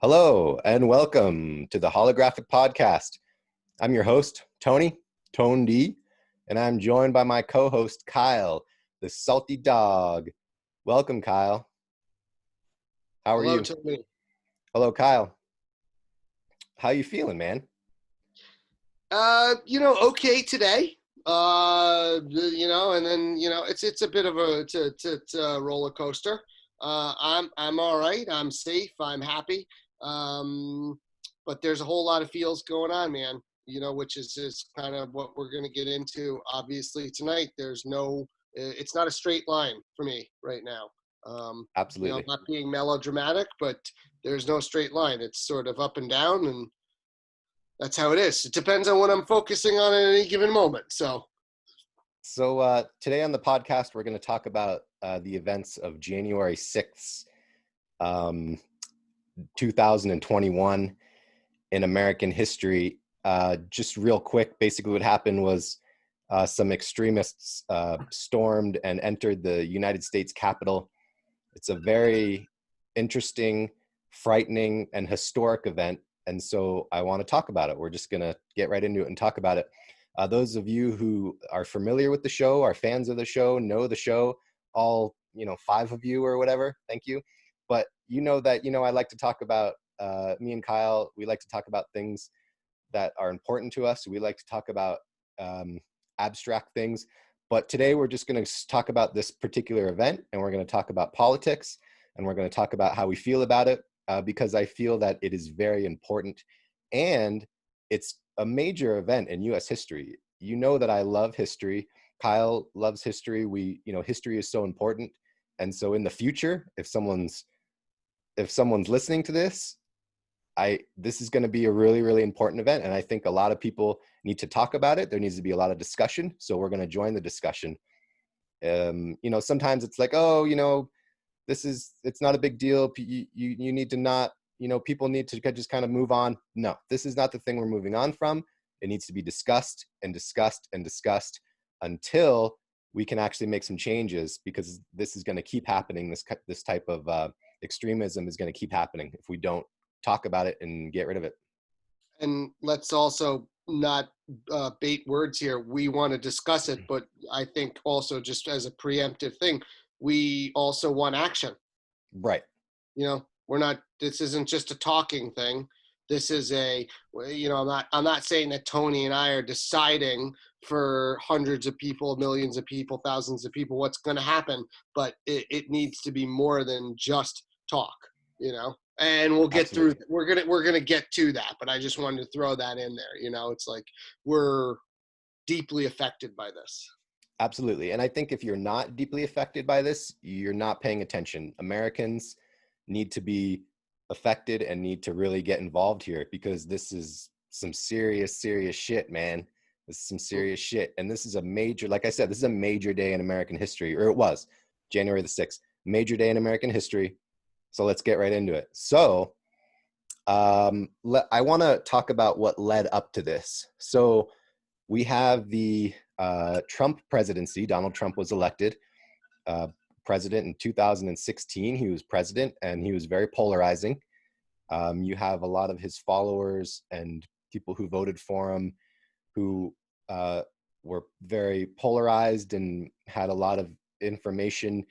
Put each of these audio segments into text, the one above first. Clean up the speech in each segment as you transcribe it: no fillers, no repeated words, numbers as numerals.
Hello and welcome to the Holographic Podcast. I'm your host, Tony D, and I'm joined by my co-host, Kyle, the salty dog. Welcome, Kyle. How are Hello, you? Tony. Hello, Kyle. How you feeling, man? Okay today. And then it's a bit of a roller coaster. I'm all right. I'm safe. I'm happy. But there's a whole lot of feels going on, man. Which is kind of what we're going to get into. Obviously tonight, it's not a straight line for me right now. Absolutely. Not being melodramatic, but there's no straight line. It's sort of up and down, and that's how it is. It depends on what I'm focusing on at any given moment. So today on the podcast, we're going to talk about the events of January 6th, 2021 in American history. Just real quick, basically what happened was some extremists stormed and entered the United States Capitol. It's a very interesting, frightening, and historic event. And so I want to talk about it. We're just going to get right into it and talk about it. Those of you who are familiar with the show, are fans of the show, know the show, all, 5 of you or whatever, thank you. But you know that, I like to talk about, me and Kyle, we like to talk about things that are important to us. We like to talk about abstract things. But today we're just going to talk about this particular event, and we're going to talk about politics, and we're going to talk about how we feel about it, because I feel that it is very important, and it's a major event in U.S. history. You know that I love history. Kyle loves history. History is so important. And so in the future, if someone's listening to this, this is going to be a really, really important event. And I think a lot of people need to talk about it. There needs to be a lot of discussion. So we're going to join the discussion. Sometimes it's like, it's not a big deal. You need to not, people need to just kind of move on. No, this is not the thing we're moving on from. It needs to be discussed and discussed and discussed until we can actually make some changes, because this is going to keep happening. This type of extremism is going to keep happening if we don't talk about it and get rid of it. And let's also not bait words here. We want to discuss it, but I think also, just as a preemptive thing, we also want action. Right. This isn't just a talking thing. This is I'm not saying that Tony and I are deciding for hundreds of people, millions of people, thousands of people what's going to happen, but it needs to be more than just talk, and we'll get Absolutely. through. We're gonna get to that, but I just wanted to throw that in there. It's like we're deeply affected by this. Absolutely. And I think if you're not deeply affected by this, you're not paying attention. Americans need to be affected and need to really get involved here, because this is some serious, serious shit, man. This is some serious shit. And this is a major, like I said, this is a major day in American history, or it was January the 6th, major day in American history. So let's get right into it. So I want to talk about what led up to this. So we have the Trump presidency. Donald Trump was elected president in 2016. He was president, and he was very polarizing. You have a lot of his followers and people who voted for him who were very polarized and had a lot of information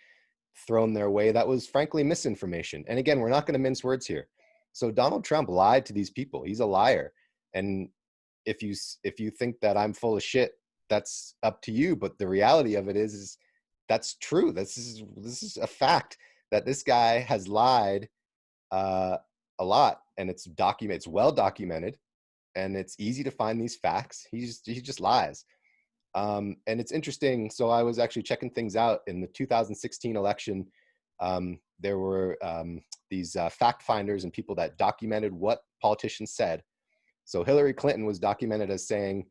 thrown their way that was frankly misinformation. And again, we're not going to mince words here. So Donald Trump lied to these people. He's a liar. And if you think that I'm full of shit, that's up to you. But the reality of it is that's true. This is a fact that this guy has lied a lot, and it's well documented, and it's easy to find these facts. He just lies. And it's interesting. So I was actually checking things out in the 2016 election. There were these fact finders and people that documented what politicians said. So Hillary Clinton was documented as saying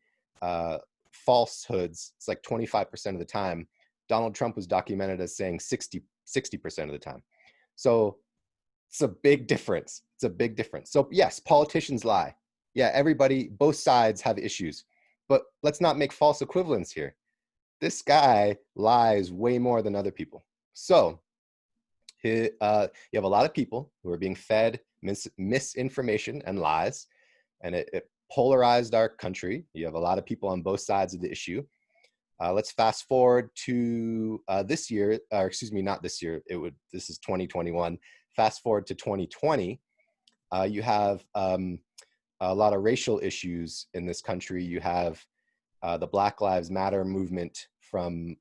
falsehoods. It's like 25% of the time. Donald Trump was documented as saying 60% of the time. So it's a big difference. It's a big difference. So yes, politicians lie. Yeah, everybody, both sides have issues. But let's not make false equivalents here. This guy lies way more than other people. So you have a lot of people who are being fed misinformation and lies, and it polarized our country. You have a lot of people on both sides of the issue. Let's fast forward to this year, or excuse me, not this year. This is 2021. Fast forward to 2020. You have a lot of racial issues in this country. You have the Black Lives Matter movement, from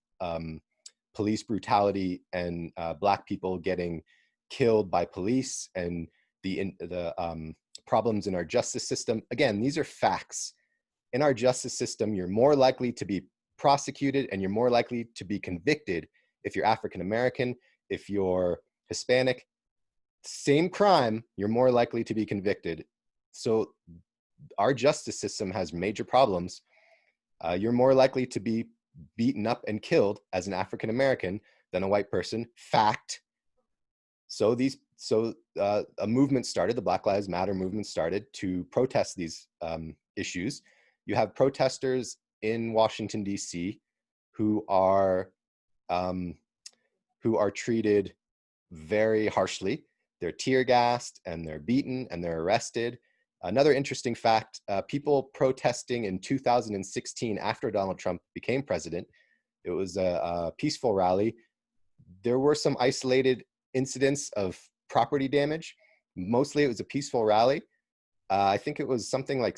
police brutality and Black people getting killed by police, and the problems in our justice system. Again, these are facts. In our justice system, you're more likely to be prosecuted and you're more likely to be convicted if you're African American, if you're Hispanic. Same crime, you're more likely to be convicted. So our justice system has major problems. You're more likely to be beaten up and killed as an African American than a white person. Fact. So a movement started, the Black Lives Matter movement started to protest these issues. You have protesters in Washington, D.C. who are treated very harshly. They're tear gassed and they're beaten and they're arrested. Another interesting fact, people protesting in 2016 after Donald Trump became president, it was a peaceful rally. There were some isolated incidents of property damage. Mostly it was a peaceful rally. I think it was something like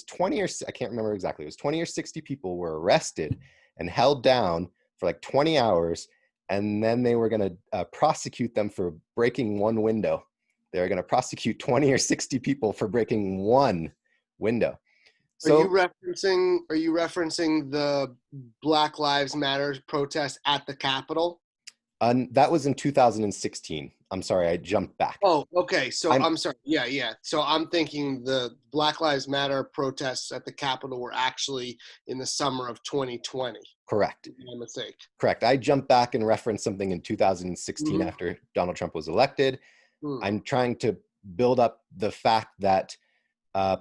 20 or I can't remember exactly. It was 20 or 60 people were arrested and held down for like 20 hours. And then they were going to prosecute them for breaking one window. They were going to prosecute 20 or 60 people for breaking one window. So, are you referencing the Black Lives Matter protest at the Capitol? That was in 2016. I'm sorry, I jumped back. Oh, okay. So I'm sorry. Yeah. So I'm thinking the Black Lives Matter protests at the Capitol were actually in the summer of 2020. Correct. My mistake. Correct. I jumped back and referenced something in 2016 after Donald Trump was elected. I'm trying to build up the fact that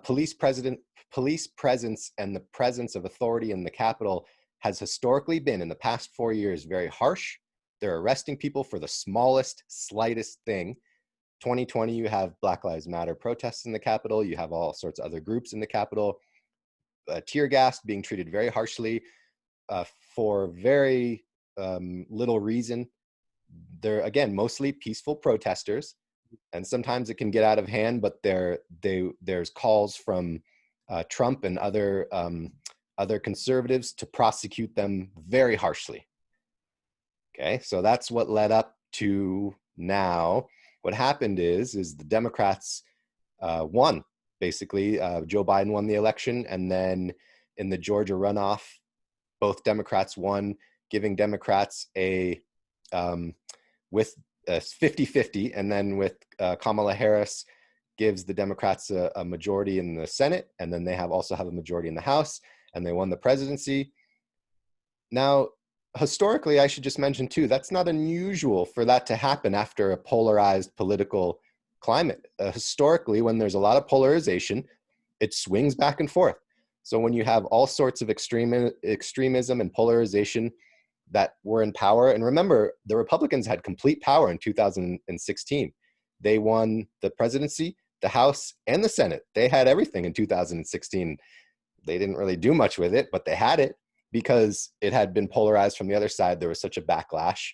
police presence and the presence of authority in the Capitol has historically been, in the past 4 years, very harsh. They're arresting people for the smallest, slightest thing. 2020, you have Black Lives Matter protests in the Capitol. You have all sorts of other groups in the Capitol. Tear gas, being treated very harshly for very little reason. They're, again, mostly peaceful protesters. And sometimes it can get out of hand, but there's calls from Trump and other conservatives to prosecute them very harshly. Okay, so that's what led up to now. What happened is the Democrats won. Basically, Joe Biden won the election, and then in the Georgia runoff, both Democrats won, giving Democrats with 50-50, and then with Kamala Harris gives the Democrats a majority in the Senate, and then they also have a majority in the House, and they won the presidency. Now, historically, I should just mention too, that's not unusual for that to happen after a polarized political climate. Historically, when there's a lot of polarization, it swings back and forth. So when you have all sorts of extremism and polarization that were in power, and remember, the Republicans had complete power in 2016. They won the presidency, the House, and the Senate. They had everything in 2016. They didn't really do much with it, but they had it because it had been polarized from the other side. There was such a backlash.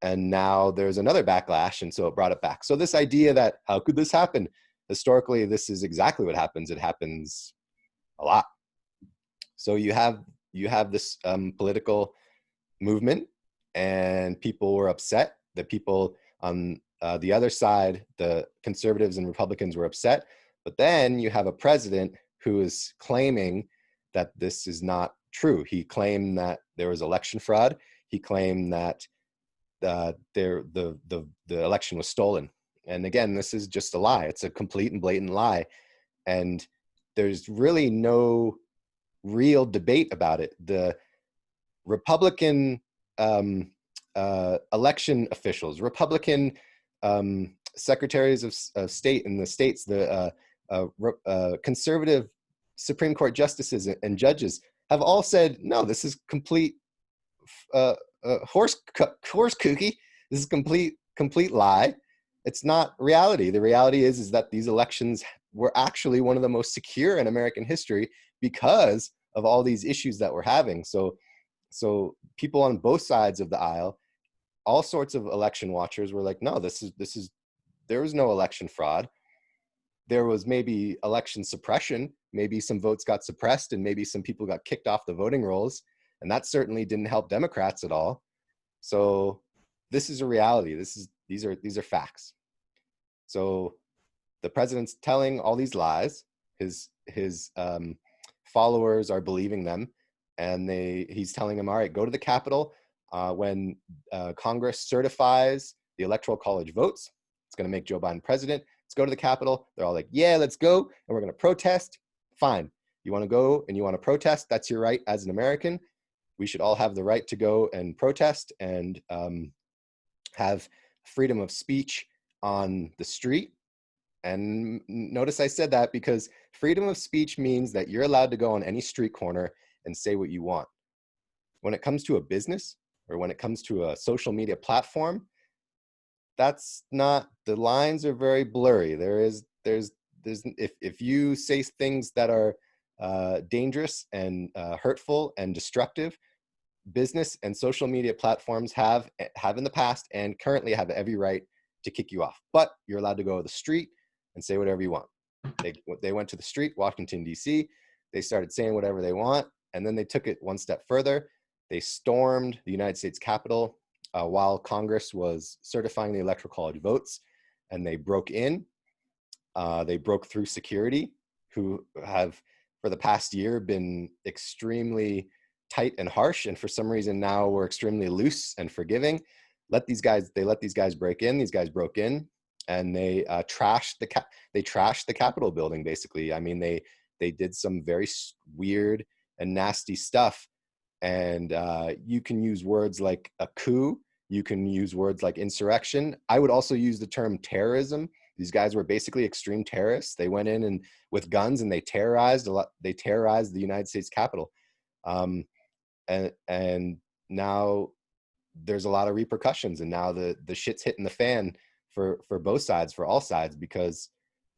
And now there's another backlash, and so it brought it back. So this idea that, how could this happen? Historically, this is exactly what happens. It happens a lot. So you have this political movement, and people were upset. The people on the other side, the conservatives and Republicans, were upset. But then you have a president who is claiming that this is not true. He claimed that there was election fraud. He claimed that the election was stolen. And again, this is just a lie. It's a complete and blatant lie. And there's really no real debate about it. The Republican election officials, Republican secretaries of state in the states, the conservative Supreme Court justices and judges have all said, no, this is complete horse kooky. This is complete lie. it's not reality. The reality is that these elections were actually one of the most secure in American history because of all these issues that we're having. So people on both sides of the aisle, all sorts of election watchers were like, no, there was no election fraud. There was maybe election suppression. Maybe some votes got suppressed and maybe some people got kicked off the voting rolls. And that certainly didn't help Democrats at all. So this is a reality. These are facts. So the president's telling all these lies. His followers are believing them, and he's telling them, all right, go to the Capitol when Congress certifies the Electoral College votes. It's going to make Joe Biden president. Let's go to the Capitol. They're all like, yeah, let's go, and we're going to protest. Fine. You want to go and you want to protest? That's your right as an American. We should all have the right to go and protest and have freedom of speech on the street. And notice I said that because freedom of speech means that you're allowed to go on any street corner and say what you want. When it comes to a business or when it comes to a social media platform, that's not, the lines are very blurry. There's if you say things that are dangerous and hurtful and destructive, business and social media platforms have in the past and currently have every right to kick you off. But you're allowed to go to the street and say whatever you want. They went to the street, Washington, D.C. They started saying whatever they want, and then they took it one step further. They stormed the United States Capitol while Congress was certifying the Electoral College votes, and they broke in. They broke through security, who have, for the past year, been extremely tight and harsh, and for some reason now we're extremely loose and forgiving. They let these guys break in. These guys broke in, and they trashed the Capitol building. Basically, I mean, they did some very weird and nasty stuff. And you can use words like a coup. You can use words like insurrection. I would also use the term terrorism. These guys were basically extreme terrorists. They went in and with guns and they terrorized the United States Capitol. And now there's a lot of repercussions, and now the shit's hitting the fan for both sides, for all sides, because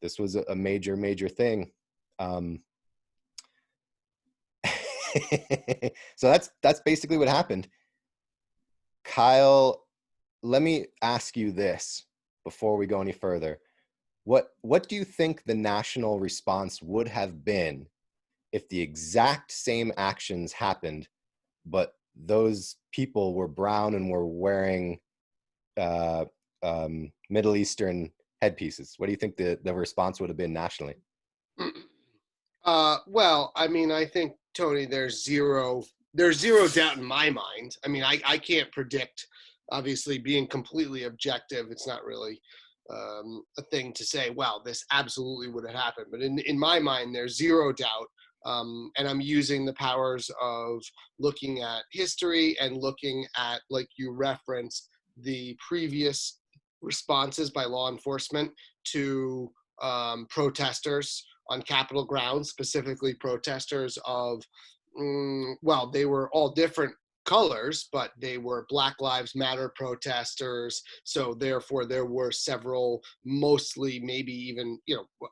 this was a major thing. So that's basically what happened. Kyle, let me ask you this before we go any further. What do you think the national response would have been if the exact same actions happened, but those people were brown and were wearing Middle Eastern headpieces? What do you think the response would have been nationally? Well, I mean, I think, Tony, there's zero doubt in my mind. I mean, I can't predict, obviously, being completely objective. It's not really a thing to say, well, this absolutely would have happened. But in my mind, there's zero doubt. And I'm using the powers of looking at history and looking at, like you referenced, the previous responses by law enforcement to protesters on Capitol grounds, specifically protesters of, well, they were all different colors, but they were Black Lives Matter protesters. So therefore there were several, mostly maybe even,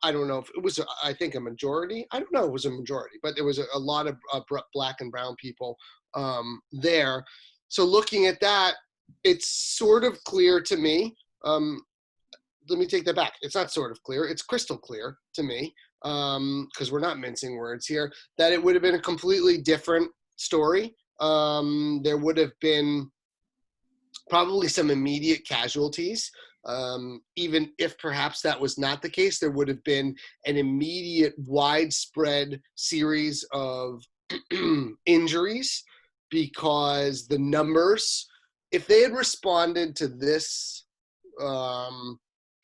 I don't know if it was, I think a majority. I don't know if it was a majority, but there was a lot of Black and brown people there. So looking at that, it's sort of clear to me. Let me take that back. It's not sort of clear. It's crystal clear to me, because we're not mincing words here, that it would have been a completely different story. There would have been probably some immediate casualties. Even if perhaps that was not the case, there would have been an immediate widespread series of injuries, because the numbers, if they had responded to this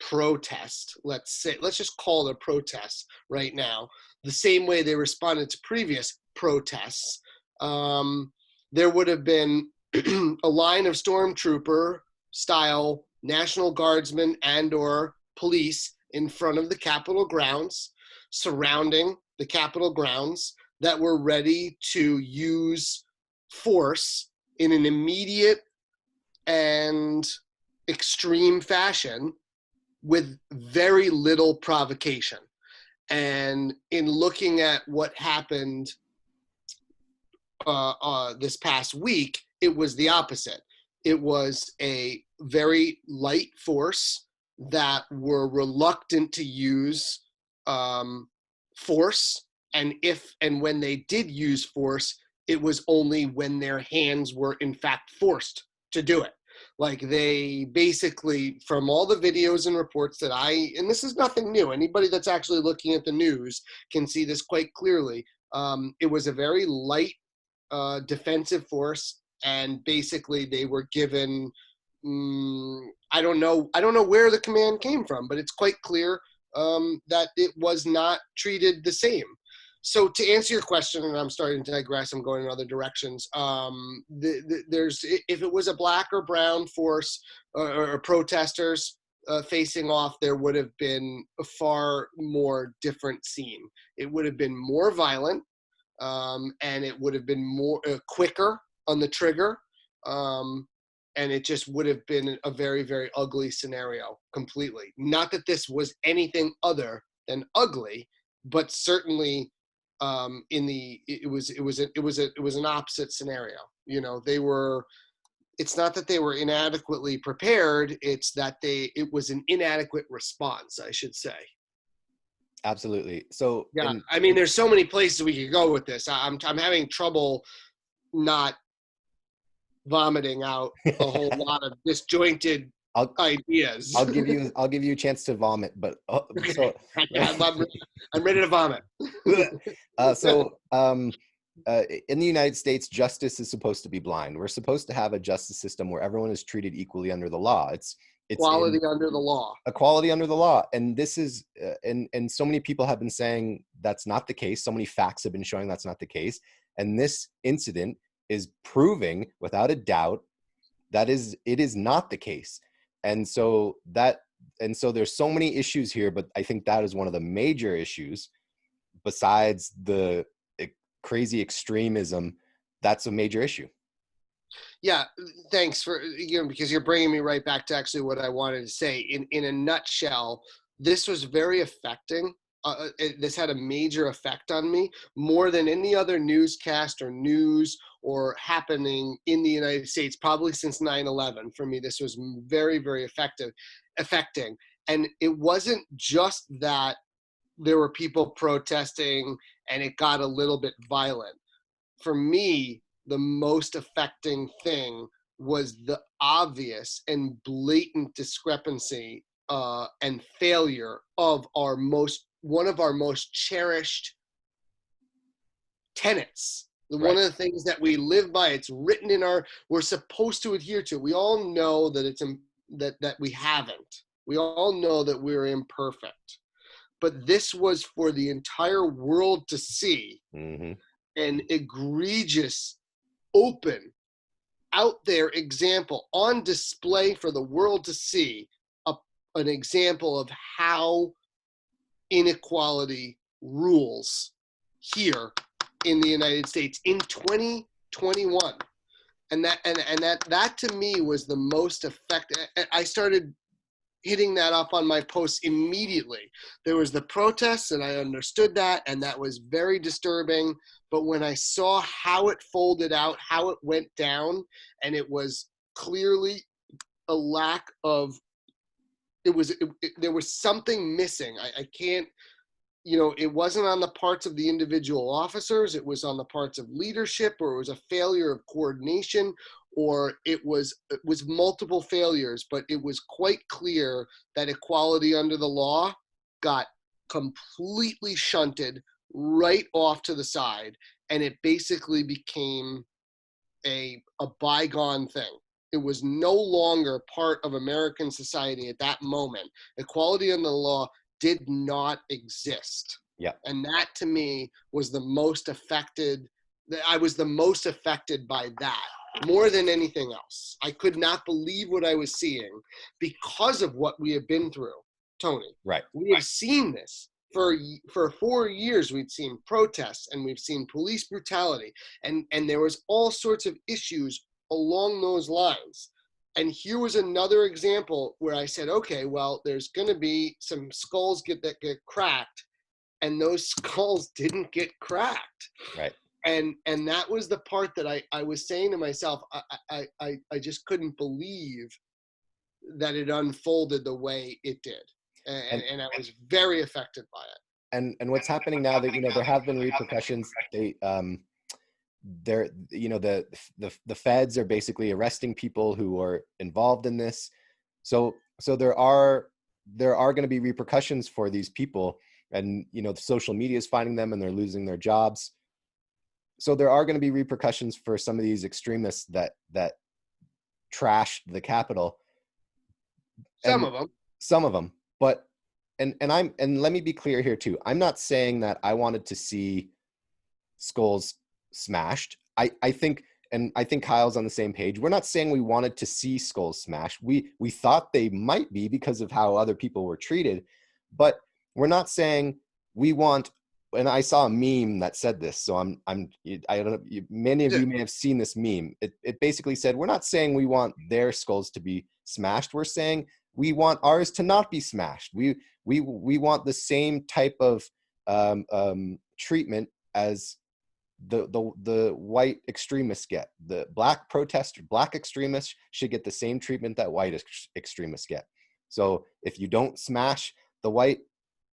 protest, let's just call it a protest right now, the same way they responded to previous protests, there would have been a line of stormtrooper style National Guardsmen and or police in front of the Capitol grounds, surrounding the Capitol grounds, that were ready to use force in an immediate and extreme fashion with very little provocation. And in looking at what happened this past week, it was the opposite. It was a very light force that were reluctant to use force, and if and when they did use force, it was only when their hands were in fact forced to do it. Like, they basically, from all the videos and reports that and this is nothing new, anybody that's actually looking at the news can see this quite clearly. It was a very light defensive force, and basically they were given, I don't know where the command came from, but it's quite clear that it was not treated the same. So to answer your question, and I'm starting to digress, I'm going in other directions. There's, if it was a black or brown force or protesters facing off, there would have been a far more different scene. It would have been more violent, and it would have been more quicker on the trigger, and it just would have been a very, very ugly scenario completely. Not that this was anything other than ugly, but certainly it was an opposite scenario. You know, it's not that they were inadequately prepared, it's that it was an inadequate response, I should say. Absolutely. So yeah, I mean, there's so many places we could go with this. I'm having trouble not vomiting out a whole lot of disjointed ideas. I'll give you a chance to vomit, but so I'm ready to vomit. In the United States, justice is supposed to be blind. We're supposed to have a justice system where everyone is treated equally under the law. It's equality under the law. Equality under the law. And this is, and so many people have been saying that's not the case. So many facts have been showing that's not the case. And this incident is proving without a doubt that it is not the case. And so there's so many issues here, but I think that is one of the major issues. Besides the crazy extremism, that's a major issue. Yeah, thanks for, because you're bringing me right back to actually what I wanted to say. In a nutshell, this was very affecting. This had a major effect on me, more than any other newscast or news or happening in the United States, probably since 9/11. For me, this was very, very affecting. And it wasn't just that there were people protesting and it got a little bit violent. For me, the most affecting thing was the obvious and blatant discrepancy and failure of one of our most cherished tenets. Right. One of the things that we live by, it's written in we're supposed to adhere to. We all know that that we haven't. We all know that we're imperfect. But this was for the entire world to see, an egregious, open, out there example on display for the world to see, an example of how inequality rules here in the United States in 2021. And that to me was the most effective. I started hitting that up on my posts immediately. There was the protests, and I understood that, and that was very disturbing. But when I saw how it folded out, how it went down, and it was clearly a lack of, there was something missing. I can't, it wasn't on the parts of the individual officers, it was on the parts of leadership, or it was a failure of coordination, or it was multiple failures, but it was quite clear that equality under the law got completely shunted right off to the side, and it basically became a bygone thing. It was no longer part of American society at that moment. Equality under the law did not exist. Yeah. And that to me was the most affected. I was the most affected by that, more than anything else. I could not believe what I was seeing because of what we have been through, Tony. Right. We have seen this for 4 years. We've seen protests and we've seen police brutality, and there was all sorts of issues along those lines. And here was another example where I said, okay, well, there's going to be some skulls that get cracked, and those skulls didn't get cracked. Right. And that was the part that I was saying to myself, I just couldn't believe that it unfolded the way it did. And I was very affected by it. And what's happening now that, there have been repercussions. They're the feds are basically arresting people who are involved in this. So there are going to be repercussions for these people, and the social media is finding them and they're losing their jobs. So there are going to be repercussions for some of these extremists that trashed the Capitol. Some of them, but and let me be clear here too. I'm not saying that I wanted to see skulls smashed. I think Kyle's on the same page. We're not saying we wanted to see skulls smashed. We thought they might be because of how other people were treated, but we're not saying we want. And I saw a meme that said this, so I don't know. Many of you may have seen this meme. It basically said, we're not saying we want their skulls to be smashed. We're saying we want ours to not be smashed. We want the same type of treatment as the white extremists get. The black extremists should get the same treatment that white extremists get. So if you don't smash the white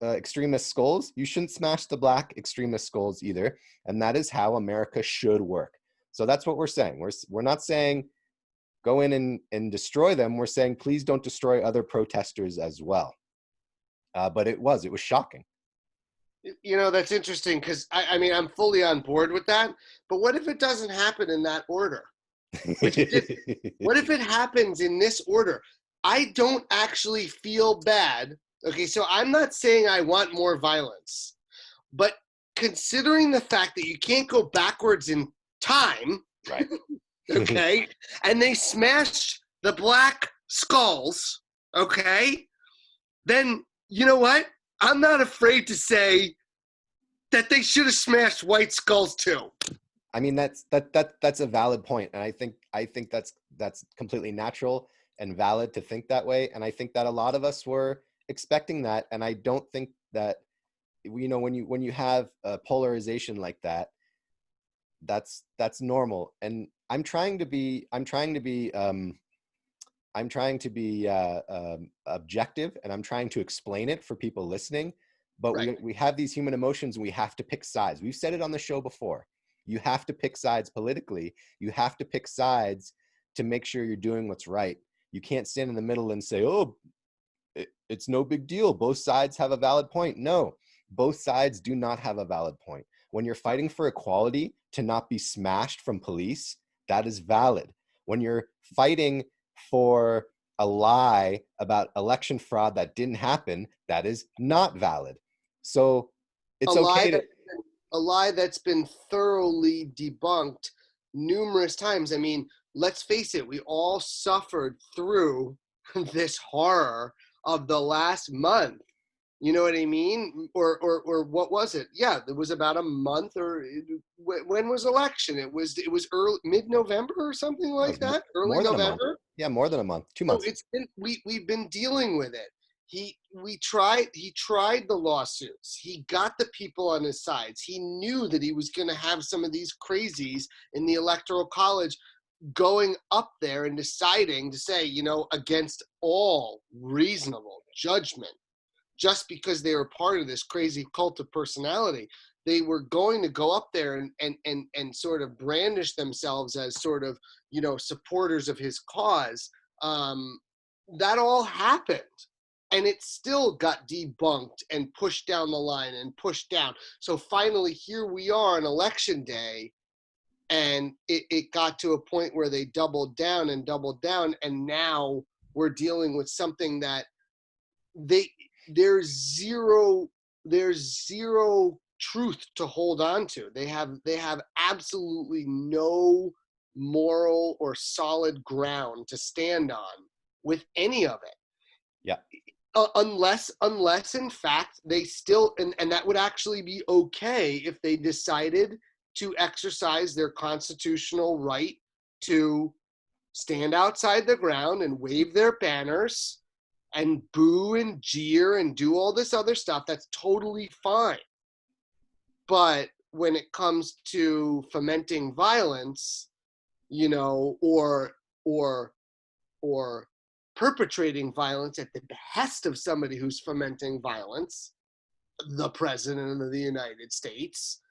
extremist skulls, you shouldn't smash the black extremist skulls either. And that is how America should work. So that's what we're saying. We're not saying go in and destroy them. We're saying please don't destroy other protesters as well. But it was shocking. That's interesting because I mean, I'm fully on board with that. But what if it doesn't happen in that order? What if it happens in this order? I don't actually feel bad. Okay, so I'm not saying I want more violence, but considering the fact that you can't go backwards in time, right? Okay, and they smashed the black skulls, okay, then you know what? I'm not afraid to say that they should have smashed white skulls too. I mean, that's a valid point, and I think that's completely natural and valid to think that way, and I think that a lot of us were expecting that, and I don't think that when you have a polarization like that, that's normal. And I'm trying to be objective, and I'm trying to explain it for people listening. But right. we have these human emotions, and we have to pick sides. We've said it on the show before. You have to pick sides politically. You have to pick sides to make sure you're doing what's right. You can't stand in the middle and say, oh, it's no big deal. Both sides have a valid point. No, both sides do not have a valid point. When you're fighting for equality to not be smashed from police, that is valid. When you're fighting for a lie about election fraud that didn't happen, that is not valid. So it's okay a lie that's been thoroughly debunked numerous times. I mean, let's face it, we all suffered through this horror of the last month. You know what I mean? Or what was it? Yeah, it was about a month. Or when was election? It was early mid-November or something like that. Early November. Yeah, more than a month. 2 months. So we've been dealing with it. He tried the lawsuits. He got the people on his sides. He knew that he was going to have some of these crazies in the Electoral College going up there and deciding to say, against all reasonable judgment, just because they were part of this crazy cult of personality, they were going to go up there and sort of brandish themselves as sort of, supporters of his cause. That all happened. And it still got debunked and pushed down the line and pushed down. So finally, here we are on election day, and it got to a point where they doubled down, and now we're dealing with something that there's zero truth to hold on to. They have absolutely no moral or solid ground to stand on with any of it. Yeah. Unless in fact they still, and that would actually be okay if they decided to exercise their constitutional right to stand outside the ground and wave their banners and boo and jeer and do all this other stuff. That's totally fine. But when it comes to fomenting violence, you know, or perpetrating violence at the behest of somebody who's fomenting violence, the president of the United States,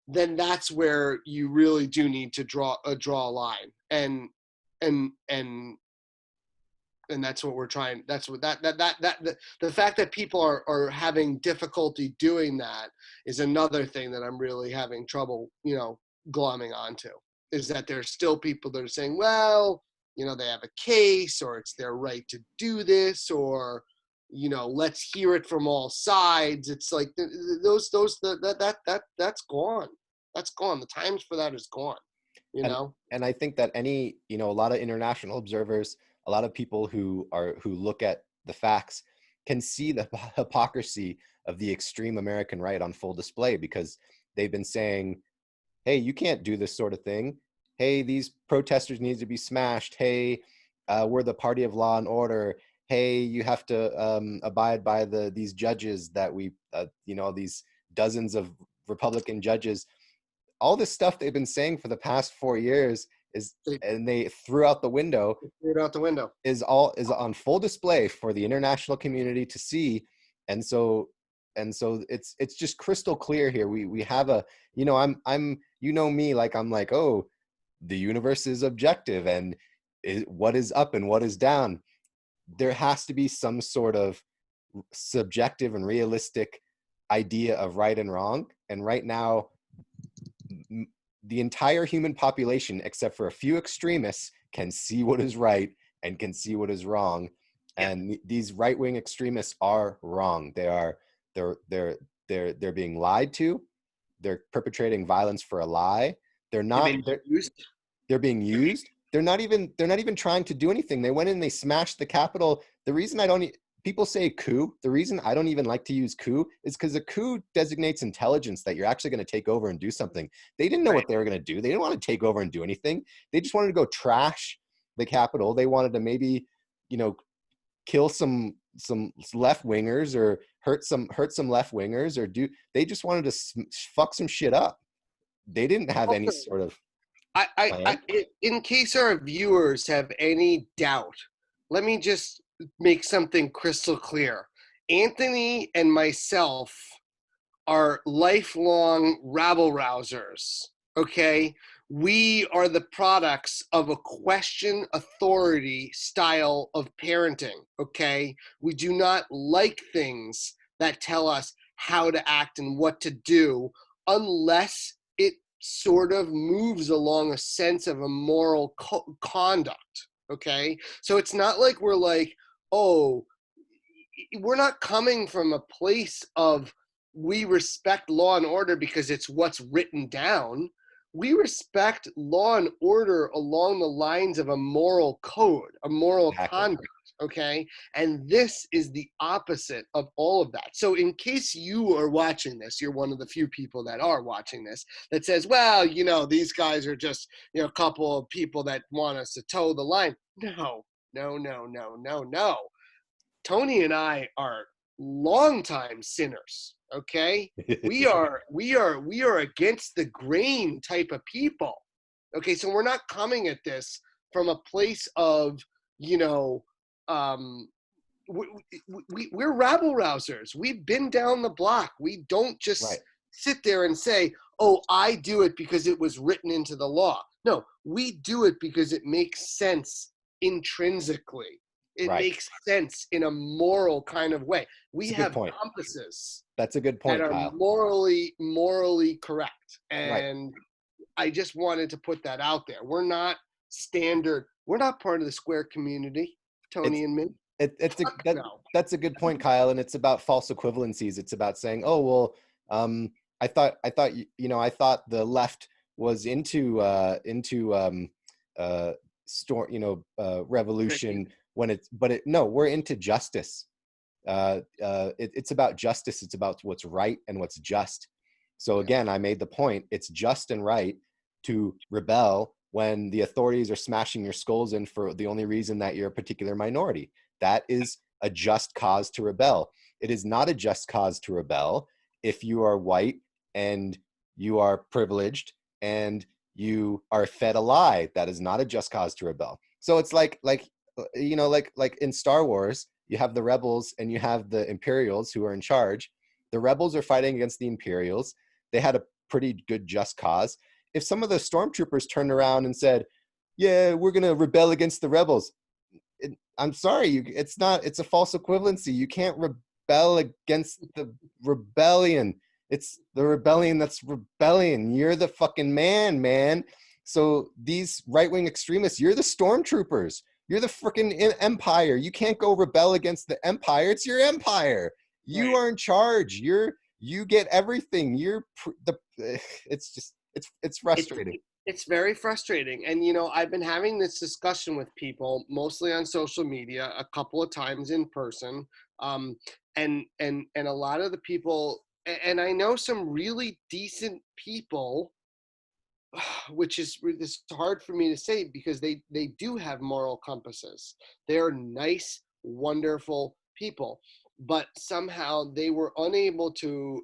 then that's where you really do need to draw a line. And that's what we're trying. That's what the fact that people are having difficulty doing that is another thing that I'm really having trouble, you know, glomming onto, is that there's still people that are saying, well, you know, they have a case, or it's their right to do this, or, you know, let's hear it from all sides. It's like that's gone. That's gone. The times for that is gone, you know? And I think that a lot of international observers, a lot of people who look at the facts can see the hypocrisy of the extreme American right on full display, because they've been saying, hey, you can't do this sort of thing. Hey, these protesters need to be smashed. Hey, we're the party of law and order. Hey, you have to abide by these judges that we, these dozens of Republican judges. All this stuff they've been saying for the past 4 years and they threw out the window. Is on full display for the international community to see, and so it's just crystal clear here. We have a, I'm me, like I'm like, oh, the universe is objective, and what is up and what is down. There has to be some sort of subjective and realistic idea of right and wrong, and right now the entire human population, except for a few extremists, can see what is right and can see what is wrong. And these right-wing extremists are wrong. They're being lied to. They're perpetrating violence for a lie. They're being used. They're not even trying to do anything. They went in, they smashed the Capitol. The reason people say coup, the reason I don't even like to use coup is because a coup designates intelligence that you're actually going to take over and do something. They didn't know what they were going to do. They didn't want to take over and do anything. They just wanted to go trash the Capitol. They wanted to maybe, kill some left wingers or hurt some left wingers, or they just wanted to fuck some shit up. They didn't have any sort of plan. In case our viewers have any doubt, let me just make something crystal clear. Anthony and myself are lifelong rabble-rousers, okay? We are the products of a question authority style of parenting, okay? We do not like things that tell us how to act and what to do unless it sort of moves along a sense of a moral conduct, okay? So it's not like we're like, oh, we're not coming from a place of we respect law and order because it's what's written down. We respect law and order along the lines of a moral code, a moral conduct, okay? And this is the opposite of all of that. So in case you are watching this, you're one of the few people that are watching this that says, well, these guys are just, a couple of people that want us to toe the line. No. Tony and I are longtime sinners, okay? We are against the grain type of people. Okay, so we're not coming at this from a place of, we're rabble-rousers. We've been down the block. We don't just sit there and say, oh, I do it because it was written into the law. No, we do it because it makes sense intrinsically. It makes sense in a moral kind of way. We have compasses. That's a good point, that are Kyle. morally correct. And I just wanted to put that out there. We're not standard. We're not part of the square community, Tony and me. That's a good point, Kyle. And it's about false equivalencies. It's about saying, oh, well, I thought the left was into revolution no, we're into justice. It's about justice. It's about what's right and what's just. So again, I made the point, it's just and right to rebel when the authorities are smashing your skulls in for the only reason that you're a particular minority. That is a just cause to rebel. It is not a just cause to rebel if you are white and you are privileged and you are fed a lie. That is not a just cause to rebel. So it's like in Star Wars, you have the rebels and you have the Imperials who are in charge. The rebels are fighting against the Imperials. They had a pretty good just cause. If some of the stormtroopers turned around and said, yeah, we're going to rebel against the rebels, I'm sorry, it's a false equivalency. You can't rebel against the rebellion. It's the rebellion that's rebellion. You're the fucking man. So these right-wing extremists, you're the stormtroopers. You're the freaking empire. You can't go rebel against the empire. It's your empire. You are in charge. You get everything. It's frustrating. It's very frustrating. And, I've been having this discussion with people, mostly on social media, a couple of times in person. And a lot of the people, and I know some really decent people, which is hard for me to say because they do have moral compasses. They're nice, wonderful people. But somehow they were unable to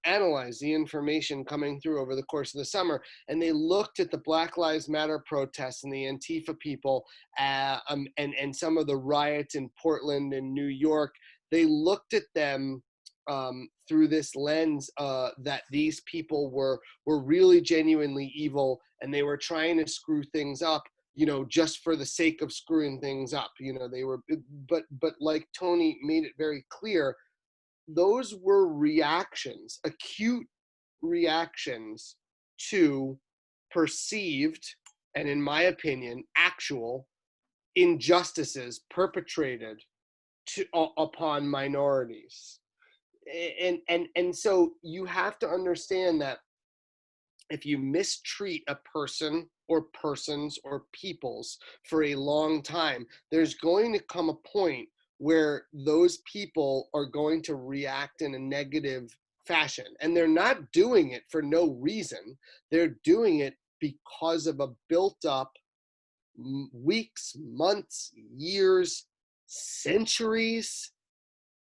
analyze the information coming through over the course of the summer. And they looked at the Black Lives Matter protests and the Antifa people and some of the riots in Portland and New York. They looked at them through this lens that these people were really genuinely evil and they were trying to screw things up, just for the sake of screwing things up. They were, but like Tony made it very clear, those were reactions, acute reactions to perceived, and in my opinion, actual injustices perpetrated upon minorities. And so you have to understand that if you mistreat a person or persons or peoples for a long time, there's going to come a point where those people are going to react in a negative fashion. And they're not doing it for no reason. They're doing it because of a built up weeks, months, years, centuries,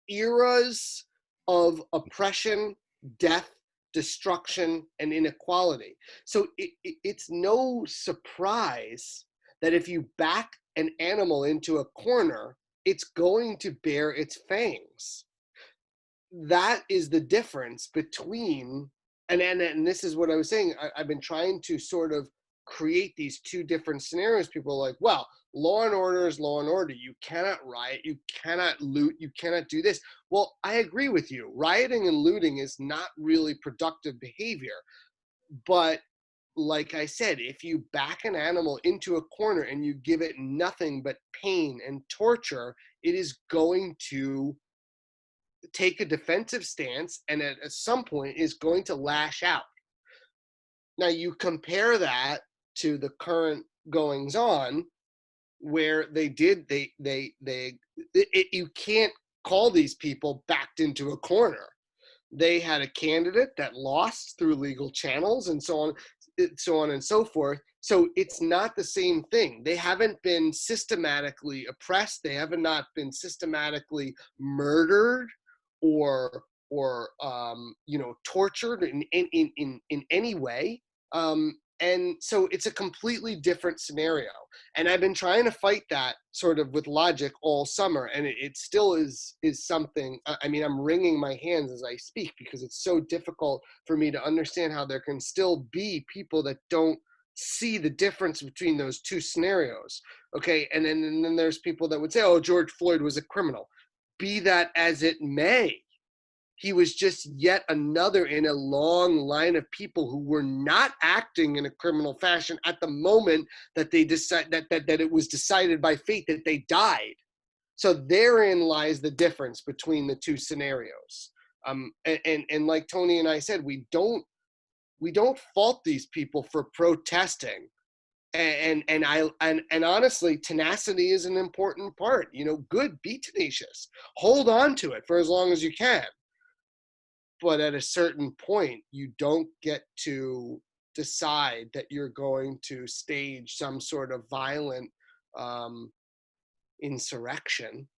eras of oppression, death, destruction, and inequality. So it's no surprise that if you back an animal into a corner, it's going to bear its fangs. That is the difference between, and this is what I was saying, I've been trying to sort of create these two different scenarios. People are like, well, law and order is law and order. You cannot riot, you cannot loot, you cannot do this. Well, I agree with you. Rioting and looting is not really productive behavior. But like I said, if you back an animal into a corner and you give it nothing but pain and torture, it is going to take a defensive stance and at some point is going to lash out. Now you compare that to the current goings on where you can't call these people backed into a corner. They had a candidate that lost through legal channels and so on and so forth. So it's not the same thing. They haven't been systematically oppressed. They have not been systematically murdered or tortured in any way. And so it's a completely different scenario. And I've been trying to fight that sort of with logic all summer. And it still is something, I mean, I'm wringing my hands as I speak because it's so difficult for me to understand how there can still be people that don't see the difference between those two scenarios. Okay. And then there's people that would say, oh, George Floyd was a criminal. Be that as it may, he was just yet another in a long line of people who were not acting in a criminal fashion at the moment that they decide that it was decided by fate that they died. So therein lies the difference between the two scenarios. And like Tony and I said, we don't fault these people for protesting. And honestly, tenacity is an important part. Good, be tenacious. Hold on to it for as long as you can. But at a certain point, you don't get to decide that you're going to stage some sort of violent insurrection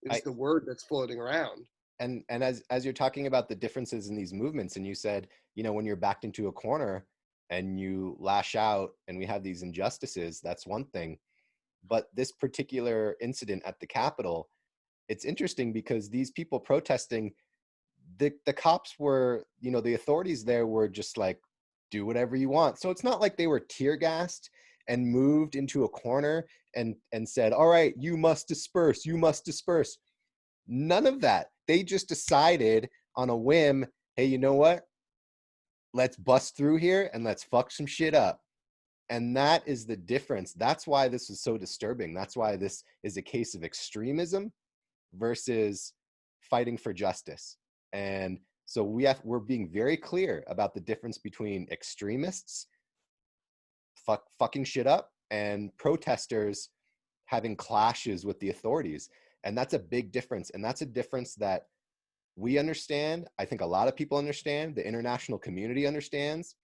is the word that's floating around. And as you're talking about the differences in these movements, and you said, when you're backed into a corner and you lash out and we have these injustices, that's one thing. But this particular incident at the Capitol, it's interesting because these people protesting, the cops were, the authorities there were just like, do whatever you want. So it's not like they were tear gassed and moved into a corner and said, all right, you must disperse. None of that. They just decided on a whim, hey, you know what? Let's bust through here and let's fuck some shit up. And that is the difference. That's why this is so disturbing. That's why this is a case of extremism versus fighting for justice. And so we're being very clear about the difference between extremists fucking shit up and protesters having clashes with the authorities. And that's a big difference. And that's a difference that we understand. I think a lot of people understand. The international community understands.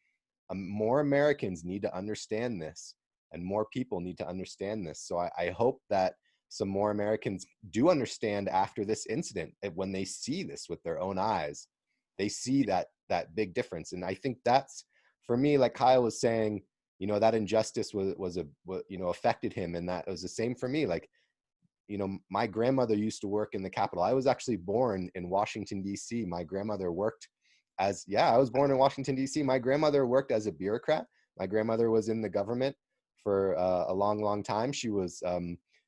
More Americans need to understand this, and more people need to understand this. So I hope that some more Americans do understand after this incident, when they see this with their own eyes, they see that big difference. And I think that's, for me, like Kyle was saying, that injustice was affected him. And that was the same for me. Like, my grandmother used to work in the Capitol. I was actually born in Washington, D.C. My grandmother worked I was born in Washington, D.C. My grandmother worked as a bureaucrat. My grandmother was in the government for a long, long time. She was,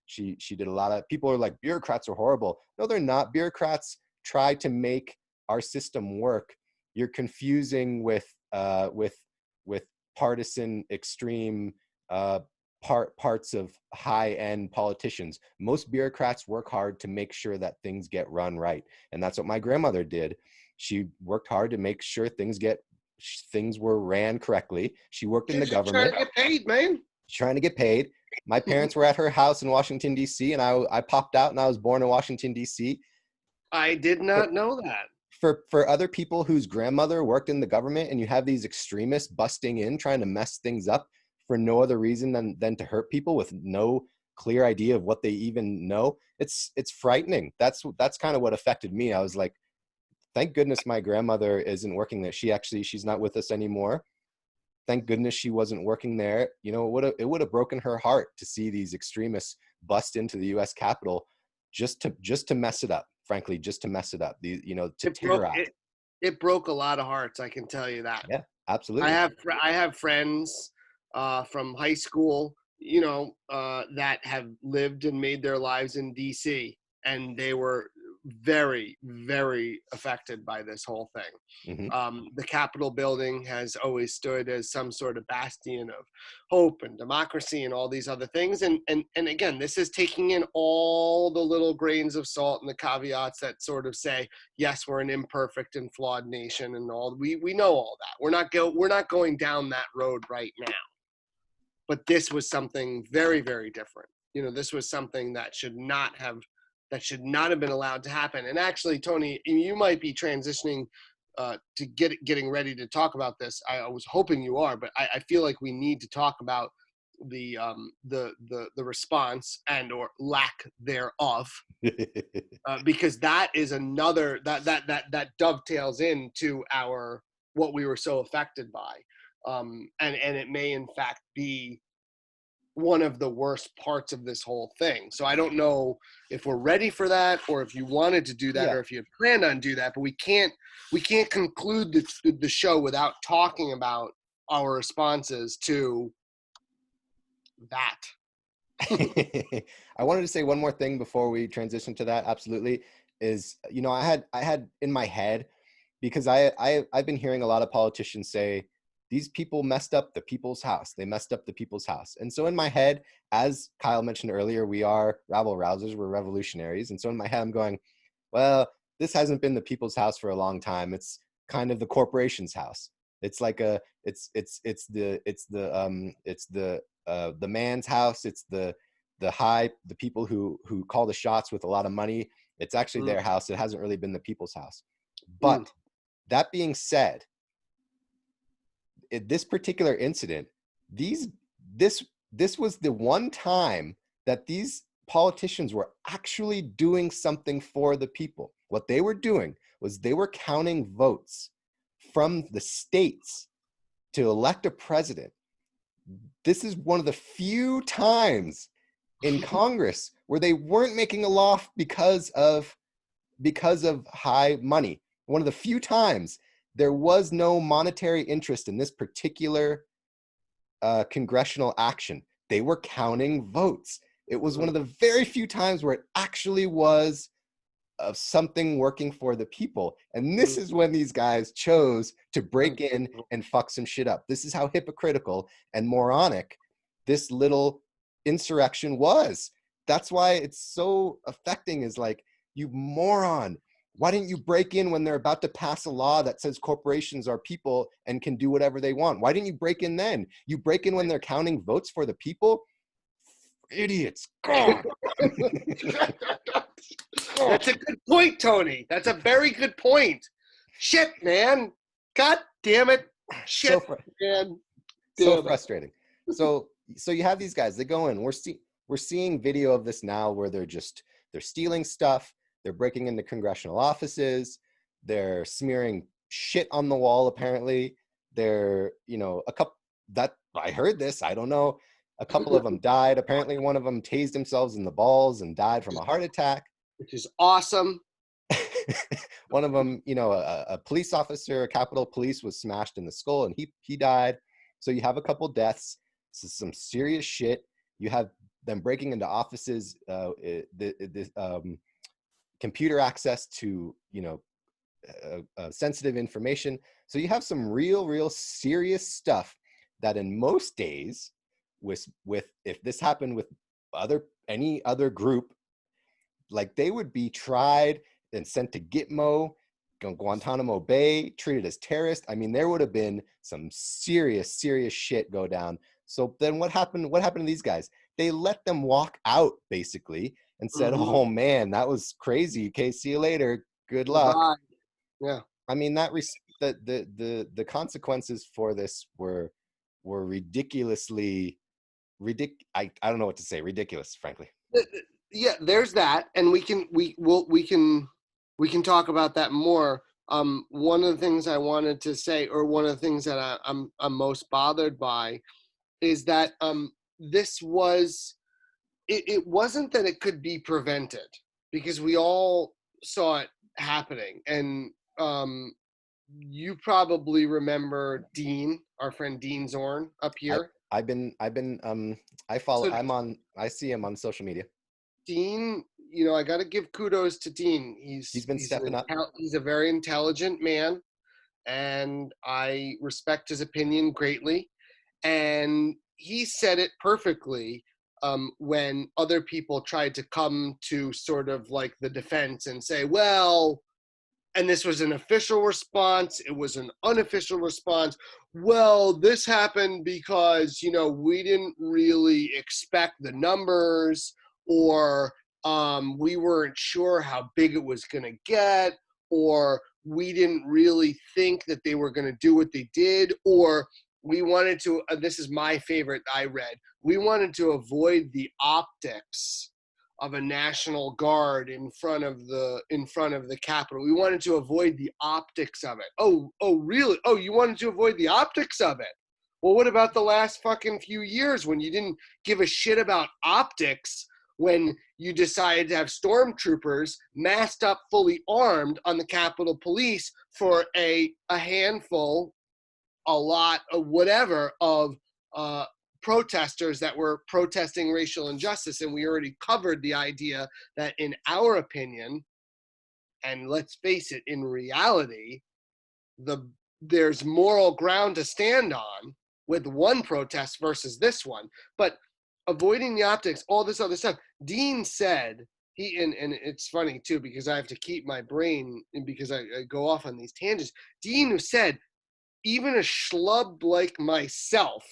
she did a lot of, people are like, bureaucrats are horrible. No, they're not. Bureaucrats try to make our system work. You're confusing with partisan extreme parts of high-end politicians. Most bureaucrats work hard to make sure that things get run right. And that's what my grandmother did. She worked hard to make sure things were ran correctly. She worked in the government. Trying to get paid, man. Trying to get paid. My parents were at her house in Washington, D.C., and I popped out and I was born in Washington, D.C. I did not know that. For other people whose grandmother worked in the government, and you have these extremists busting in, trying to mess things up for no other reason than to hurt people with no clear idea of what they even know, it's frightening. That's kind of what affected me. I was like, thank goodness my grandmother isn't working there. She's not with us anymore. Thank goodness she wasn't working there. It would have broken her heart to see these extremists bust into the U.S. Capitol just to mess it up. Frankly, just to mess it up. To terrorize. It broke a lot of hearts. I can tell you that. Yeah, absolutely. I have friends from high school, that have lived and made their lives in D.C. and they were very, very affected by this whole thing. Mm-hmm. The Capitol building has always stood as some sort of bastion of hope and democracy and all these other things. And again, this is taking in all the little grains of salt and the caveats that sort of say, yes, we're an imperfect and flawed nation, and all. We know all that. We're not going down that road right now. But this was something very, very different. This was something that should not have been allowed to happen. And actually, Tony, you might be transitioning to getting ready to talk about this. I was hoping you are, but I feel like we need to talk about the response and or lack thereof, because that is another that dovetails into what we were so affected by, and it may in fact be one of the worst parts of this whole thing. So I don't know if we're ready for that, or if you wanted to do that, or if you had planned on do that, but we can't conclude the show without talking about our responses to that. I wanted to say one more thing before we transition to that. Absolutely. Is, I had in my head, because I've been hearing a lot of politicians say, these people messed up the people's house. They messed up the people's house. And so in my head, as Kyle mentioned earlier, we are rabble-rousers, we're revolutionaries. And so in my head, I'm going, well, this hasn't been the people's house for a long time. It's kind of the corporation's house. It's like it's the man's house. It's the people who call the shots with a lot of money. It's actually their house. It hasn't really been the people's house. But that being said, this particular incident, this was the one time that these politicians were actually doing something for the people. What they were doing was they were counting votes from the states to elect a president. This is one of the few times in Congress where they weren't making a law because of high money. One of the few times there was no monetary interest in this particular congressional action. They were counting votes. It was one of the very few times where it actually was of something working for the people. And this is when these guys chose to break in and fuck some shit up. This is how hypocritical and moronic this little insurrection was. That's why it's so affecting, is like, you moron. Why didn't you break in when they're about to pass a law that says corporations are people and can do whatever they want? Why didn't you break in then? You break in when they're counting votes for the people? Idiots. God. That's a good point, Tony. That's a very good point. Shit, man. God damn it. Shit, man. So frustrating. So you have these guys, they go in. We're seeing video of this now where they're stealing stuff. They're breaking into congressional offices. They're smearing shit on the wall, apparently. They're, I heard this, I don't know. A couple of them died. Apparently one of them tased themselves in the balls and died from a heart attack. Which is awesome. One of them, a police officer, a Capitol Police, was smashed in the skull and he died. So you have a couple deaths. This is some serious shit. You have them breaking into offices, computer access to, sensitive information. So you have some real serious stuff that in most days, with if this happened with any other group, like, they would be tried and sent to Gitmo, Guantanamo Bay, treated as terrorists. I mean, there would have been some serious shit go down. So then what happened to these guys? They let them walk out, basically, and said, oh man, that was crazy. Okay, see you later. Good luck. Bye. Yeah. I mean, the consequences for this were ridiculously I don't know what to say. Ridiculous, frankly. Yeah, there's that, and we can talk about that more. One of the things I wanted to say, or one of the things that I'm most bothered by, is that this was it wasn't that it could be prevented, because we all saw it happening, and you probably remember Dean, our friend Dean Zorn, up here. I see him on social media. Dean, I got to give kudos to Dean. He's been stepping up. He's a very intelligent man, and I respect his opinion greatly. And he said it perfectly when other people tried to come to sort of like the defense and say, well, and this was an official response, it was an unofficial response. Well, this happened because, we didn't really expect the numbers, or we weren't sure how big it was going to get, or we didn't really think that they were going to do what they did, or we wanted to, this is my favorite I read, we wanted to avoid the optics of a National Guard in front of the Capitol. We wanted to avoid the optics of it. Oh, really? Oh, you wanted to avoid the optics of it? Well, what about the last fucking few years when you didn't give a shit about optics, when you decided to have stormtroopers masked up, fully armed on the Capitol Police for a handful, a lot of whatever of protesters that were protesting racial injustice? And we already covered the idea that, in our opinion, and let's face it, in reality, there's moral ground to stand on with one protest versus this one. But avoiding the optics, all this other stuff, Dean said, and it's funny too, because I have to keep my brain, because I go off on these tangents. Dean said, even a schlub like myself,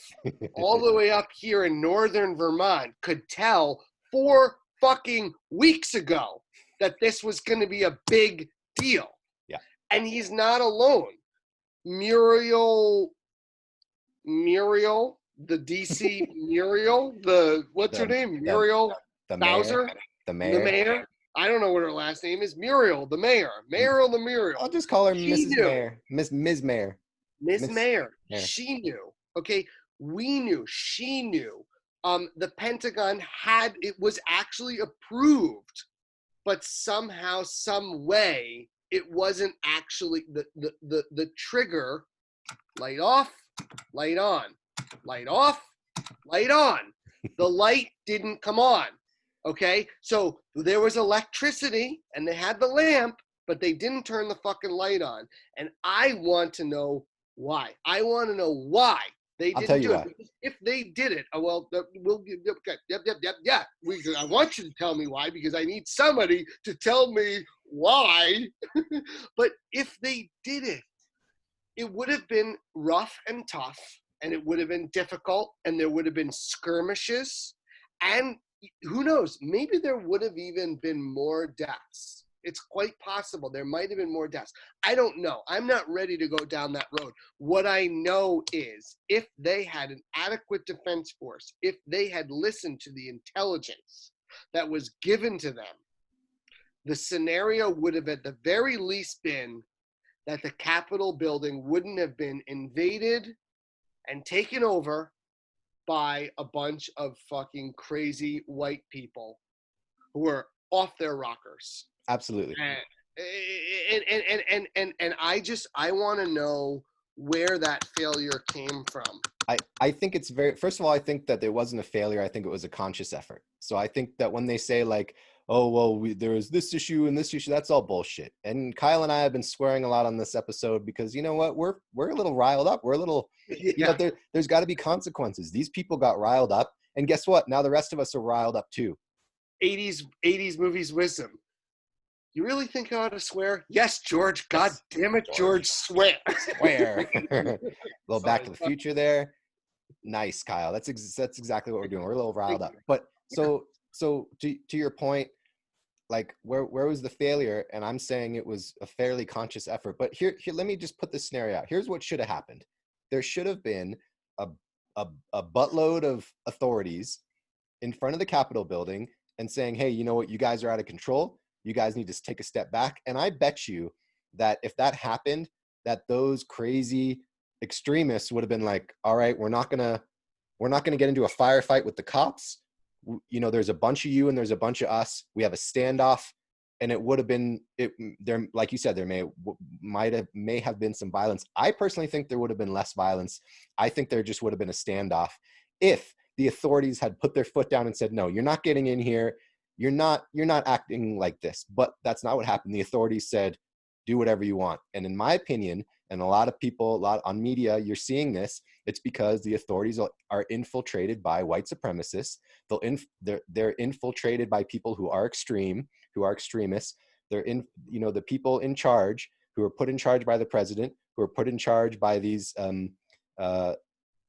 all the way up here in northern Vermont, could tell 4 fucking weeks ago that this was going to be a big deal. Yeah. And he's not alone. Muriel Muriel, the DC Muriel, what's her The name? the Muriel the mayor, Bowser, the the mayor. mayor. I don't know what her last name is. Muriel, the mayor. Muriel the Muriel. I'll just call her She Mrs. knew. Mayor, Ms. Mayor, Miss Miss Mayor. Mayor. She knew. Okay. We knew. She knew. The Pentagon it was actually approved, but somehow, some way, it wasn't actually the trigger. Light off, light on, light off, light on. The light didn't come on. Okay, so there was electricity and they had the lamp, but they didn't turn the fucking light on. And I want to know why. I want to know why they I'll tell didn't you do why. it. Because if they did it, we'll okay, yeah. I want you to tell me why, because I need somebody to tell me why. But if they did it, it would have been rough and tough, and it would have been difficult, and there would have been skirmishes, and who knows, maybe there would have even been more deaths. It's quite possible there might have been more deaths. I don't know. I'm not ready to go down that road. What I know is if they had an adequate defense force, if they had listened to the intelligence that was given to them, the scenario would have at the very least been that the Capitol building wouldn't have been invaded and taken over by a bunch of fucking crazy white people who were off their rockers. Absolutely. And I want to know where that failure came from. I think it's first of all, I think that it wasn't a failure. I think it was a conscious effort. So I think that when they say like, oh, well, there was this issue and this issue, that's all bullshit. And Kyle and I have been swearing a lot on this episode because you know what? We're a little riled up. We're a little, you know, there's got to be consequences. These people got riled up. And guess what? Now the rest of us are riled up too. 80s movies wisdom. You really think I ought to swear? Yes, George. God damn it, George. Swear. Swear. A little Back to the Future there. Nice, Kyle. That's exactly what we're doing. We're a little riled up. But so to your point, like where was the failure? And I'm saying it was a fairly conscious effort. But here let me just put this scenario out. Here's what should have happened. There should have been a buttload of authorities in front of the Capitol building and saying, hey, you know what? You guys are out of control. You guys need to take a step back. And I bet you that if that happened, that those crazy extremists would have been like, all right, we're not gonna get into a firefight with the cops. You know, there's a bunch of you and there's a bunch of us. We have a standoff. And it would have been there, like you said, there may have been some violence. I personally think there would have been less violence. I think there just would have been a standoff if the authorities had put their foot down and said, no, you're not getting in here. You're not acting like this. But that's not what happened. The authorities said, do whatever you want. And in my opinion, and a lot of people, on media, you're seeing this, it's because the authorities are infiltrated by white supremacists. They're infiltrated by people who are extreme, who are extremists. The people in charge, who are put in charge by the president, who are put in charge by these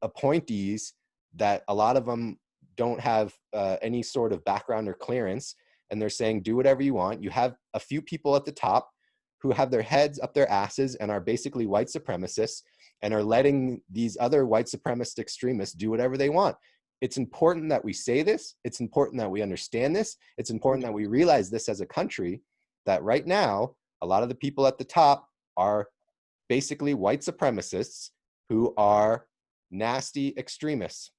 appointees that a lot of them don't have any sort of background or clearance. And they're saying, do whatever you want. You have a few people at the top who have their heads up their asses and are basically white supremacists and are letting these other white supremacist extremists do whatever they want. It's important that we say this. It's important that we understand this. It's important that we realize this as a country, that right now, a lot of the people at the top are basically white supremacists who are nasty extremists.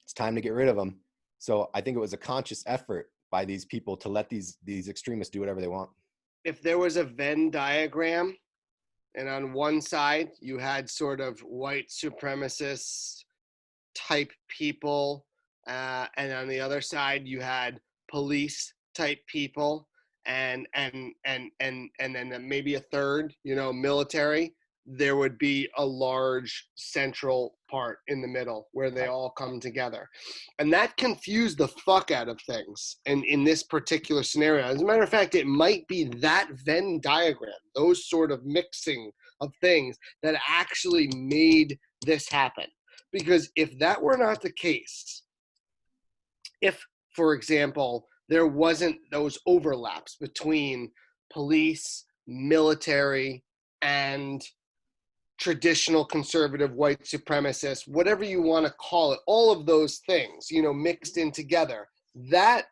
It's time to get rid of them. So I think it was a conscious effort by these people to let these extremists do whatever they want. If there was a Venn diagram, and on one side you had sort of white supremacist type people, and on the other side you had police type people, and then maybe a third, military, there would be a large central part in the middle where they all come together. And that confused the fuck out of things in this particular scenario. As a matter of fact, it might be that Venn diagram, those sort of mixing of things, that actually made this happen. Because if that were not the case, if, for example, there wasn't those overlaps between police, military, and traditional conservative white supremacist, whatever you want to call it, all of those things, mixed in together. That,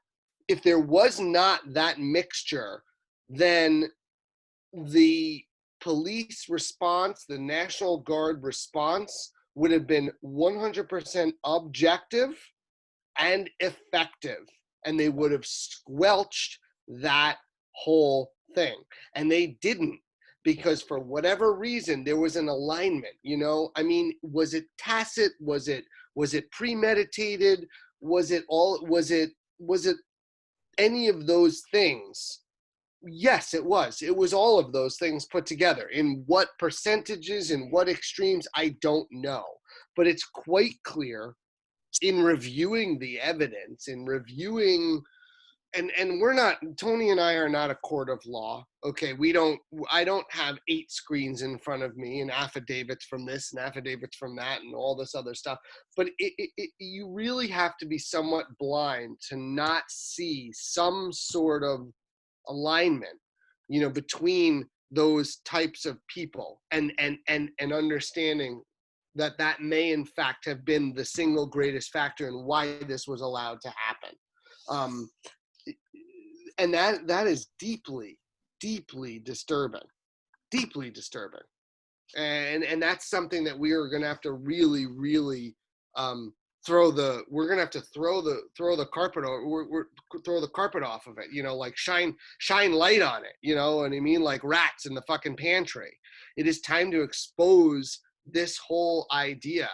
if there was not that mixture, then the police response, the National Guard response, would have been 100% objective and effective, and they would have squelched that whole thing. And they didn't, because for whatever reason there was an alignment. Was it tacit? Was it premeditated? Was it any of those things? Yes, it was. It was all of those things put together. In what percentages, in what extremes, I don't know. But it's quite clear in reviewing the evidence, in reviewing, and we're not, Tony and I are not a court of law. Okay, I don't have 8 screens in front of me and affidavits from this and affidavits from that and all this other stuff. But you really have to be somewhat blind to not see some sort of alignment, between those types of people, and understanding that may in fact have been the single greatest factor in why this was allowed to happen. And that is deeply, deeply disturbing, and that's something that we are going to have to really, really throw the carpet off of it, like shine light on it, you know what I mean, like rats in the fucking pantry. It is time to expose this whole idea,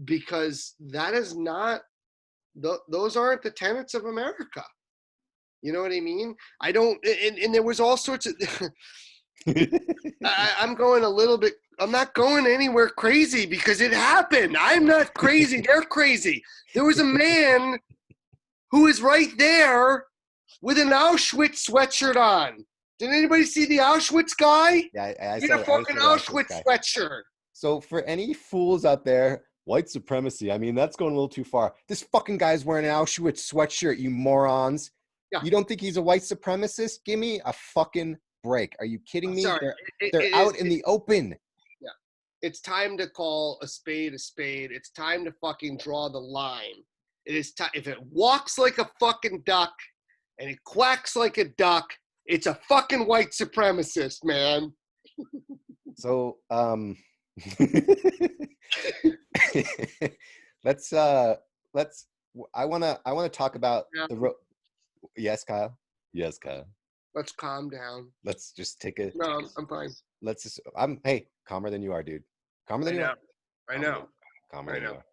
because that is not, those aren't the tenets of America. You know what I mean? I don't, and there was all sorts of I'm going a little bit, I'm not going anywhere crazy because it happened. I'm not crazy. They're crazy. There was a man who is right there with an Auschwitz sweatshirt on. Did anybody see the Auschwitz guy? Yeah, I saw a fucking Auschwitz sweatshirt. So for any fools out there, white supremacy, I mean, that's going a little too far. This fucking guy's wearing an Auschwitz sweatshirt, you morons. Yeah. You don't think he's a white supremacist? Give me a fucking break. Are you kidding me? Sorry. They're out in the open. Yeah. It's time to call a spade a spade. It's time to fucking draw the line. It is time. If it walks like a fucking duck and it quacks like a duck, it's a fucking white supremacist, man. So, let's I want to talk about Yes, Kyle. Yes, Kyle. Let's calm down. Let's just take a. No, I'm fine. Let's just. Hey, calmer than you are, dude. Calmer than you are. I know. Calmer than you are.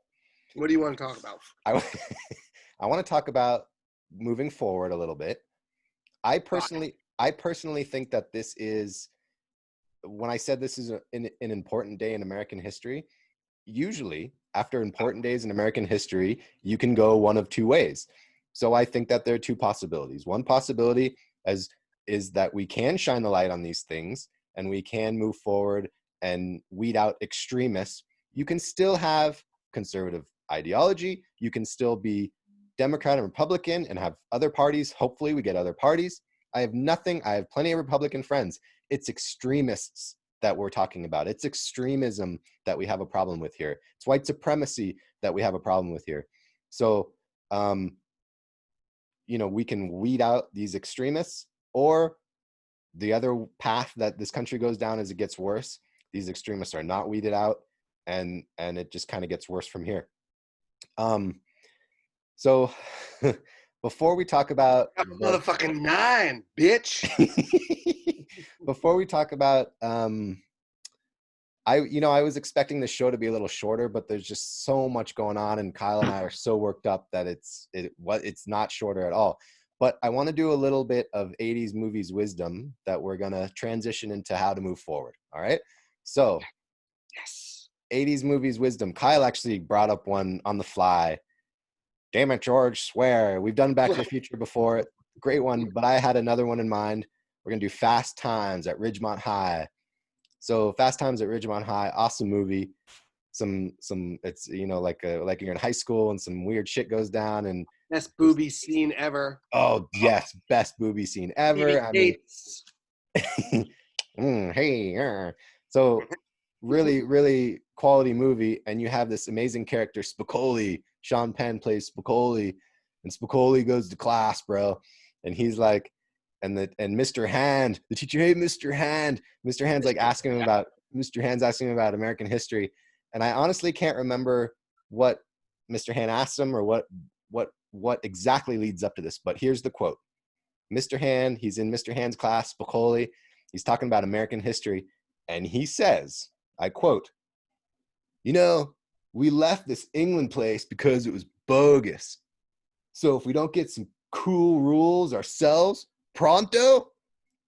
What do you want to talk about? I want to talk about moving forward a little bit. I personally think that this is, when I said this is an important day in American history, usually after important days in American history, you can go one of two ways. So I think that there are two possibilities. One possibility is that we can shine the light on these things and we can move forward and weed out extremists. You can still have conservative ideology. You can still be Democrat and Republican and have other parties. Hopefully we get other parties. I have plenty of Republican friends. It's extremists that we're talking about. It's extremism that we have a problem with here. It's white supremacy that we have a problem with here. So, we can weed out these extremists, or the other path that this country goes down is it gets worse. These extremists are not weeded out, and it just kind of gets worse from here. So before we talk about motherfucking 9, bitch. Before we talk about I was expecting the show to be a little shorter, but there's just so much going on, and Kyle and I are so worked up that it's not shorter at all. But I want to do a little bit of 80s movies wisdom that we're going to transition into how to move forward. All right. So yes, 80s movies wisdom. Kyle actually brought up one on the fly. Damn it, George, swear. We've done Back to the Future before. Great one. But I had another one in mind. We're going to do Fast Times at Ridgemont High. So Fast Times at Ridgemont High, awesome movie. Some it's like you're in high school and some weird shit goes down, and best booby scene ever. Oh yes, best booby scene ever. I mean, hey, so So really, really quality movie. And you have this amazing character, Spicoli. Sean Penn plays Spicoli, and Spicoli goes to class, bro. And he's like, and Mr. Hand, the teacher, hey, Mr. Hand. Mr. Hand's like asking him about American history. And I honestly can't remember what Mr. Hand asked him or what exactly leads up to this. But here's the quote. Mr. Hand, he's in Mr. Hand's class, Spicoli. He's talking about American history. And he says, I quote, "You know, we left this England place because it was bogus. So if we don't get some cool rules ourselves, pronto,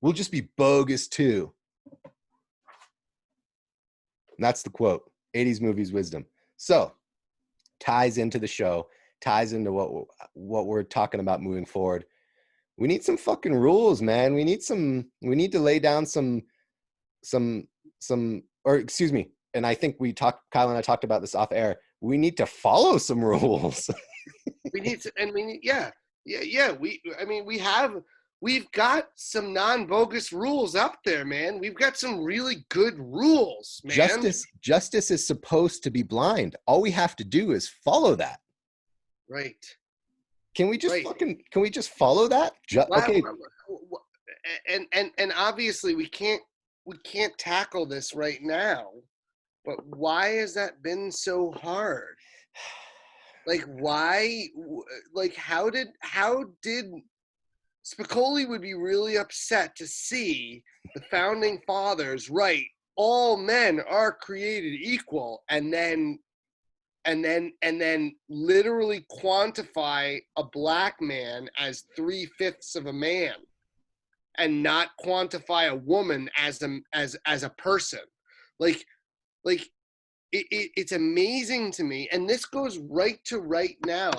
we'll just be bogus too." And that's the quote. 80s movies wisdom. So ties into the show, ties into what we're talking about moving forward. We need some fucking rules, man. We need to lay down some, or excuse me. And I think Kyle and I talked about this off air. We need to follow some rules. We've got some non-bogus rules out there, man. We've got some really good rules, man. Justice is supposed to be blind. All we have to do is follow that. Right. Can we just follow that? Okay. And obviously we can't tackle this right now. But why has that been so hard? Like, why? Like, how did Spicoli would be really upset to see the founding fathers write all men are created equal, and then literally quantify a black man as 3/5 of a man, and not quantify a woman as a person. Like it's amazing to me, and this goes right to right now.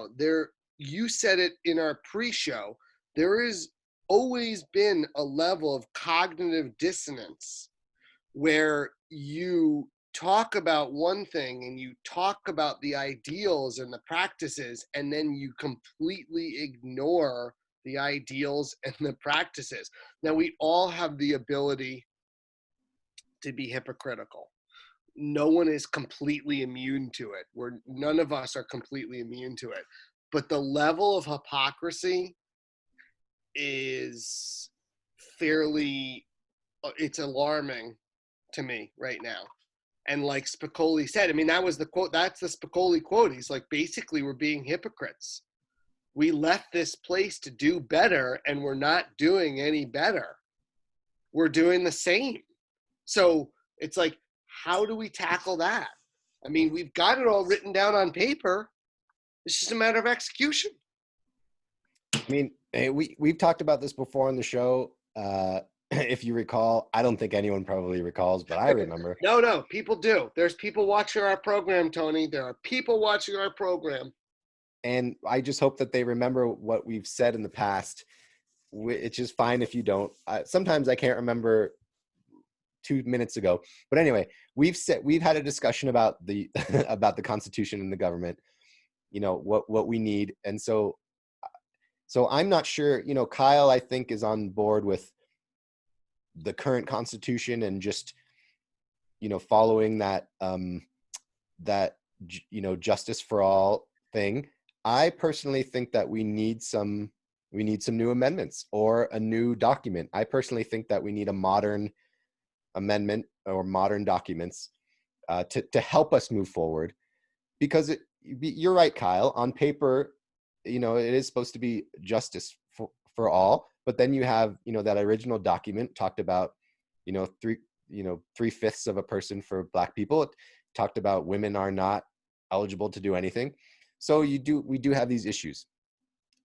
You said it in our pre-show. There has always been a level of cognitive dissonance where you talk about one thing and you talk about the ideals and the practices, and then you completely ignore the ideals and the practices. Now, we all have the ability to be hypocritical. No one is completely immune to it. None of us are completely immune to it. But the level of hypocrisy is it's alarming to me right now. And like Spicoli said, I mean, that was the quote. That's the Spicoli quote. He's like, basically, we're being hypocrites. We left this place to do better, and we're not doing any better. We're doing the same. So it's like, how do we tackle that? I mean, we've got it all written down on paper. It's just a matter of execution. I mean, we've talked about this before on the show. If you recall, I don't think anyone probably recalls, but I remember. No, people do. There's people watching our program, Tony. There are people watching our program. And I just hope that they remember what we've said in the past. It's just fine if you don't. Sometimes I can't remember 2 minutes ago, but anyway, we've had a discussion about the about the Constitution and the government. You know what we need, and so I'm not sure. You know, Kyle, I think, is on board with the current Constitution and just, you know, following that justice for all thing. I personally think that we need some new amendments or a new document. I personally think that we need a modern amendment or modern documents to help us move forward, because you're right, Kyle. On paper, you know, it is supposed to be justice for all, but then you have, you know, that original document talked about, 3/5 of a person for Black people. It talked about women are not eligible to do anything. So we do have these issues.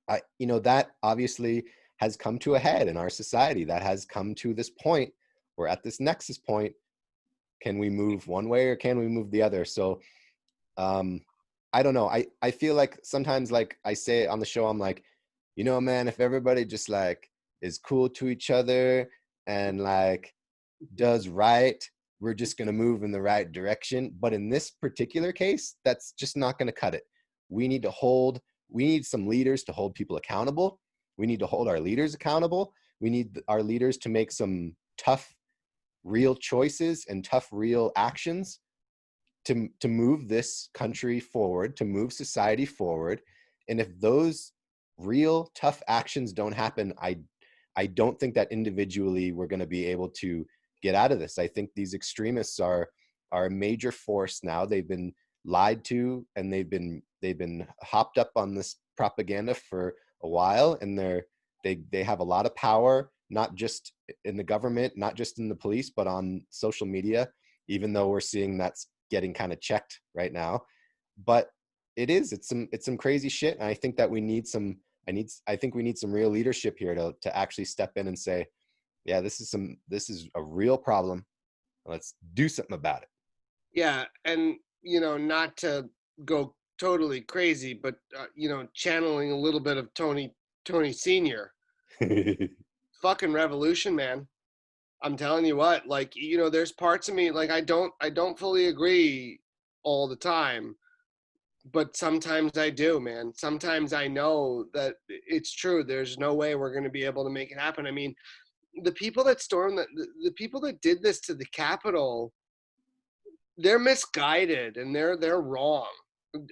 That obviously has come to a head in our society. That has come to this point. We're at this nexus point. Can we move one way or can we move the other? So I don't know. I feel like sometimes, like I say on the show, I'm like, man, if everybody just like is cool to each other and like does right, we're just going to move in the right direction. But in this particular case, that's just not going to cut it. We need some leaders to hold people accountable. We need to hold our leaders accountable. We need our leaders to make some tough real choices and tough real actions to move this country forward, to move society forward. And if those real tough actions don't happen, I don't think that individually we're going to be able to get out of this. I think these extremists are a major force now. They've been lied to, and they've been hopped up on this propaganda for a while, and they have a lot of power, not just in the government, not just in the police, but on social media, even though we're seeing that's getting kind of checked right now. But it's some crazy shit, and I think that we need some real leadership here to actually step in and say, yeah, this is a real problem. Let's do something about it. Yeah, and not to go totally crazy, but channeling a little bit of Tony Senior. Fucking revolution, man. I'm telling you what, like, there's parts of me, like, I don't fully agree all the time, but sometimes I do, man. Sometimes I know that it's true. There's no way we're going to be able to make it happen. I mean, the people that stormed the people that did this to the Capitol, they're misguided, and they're wrong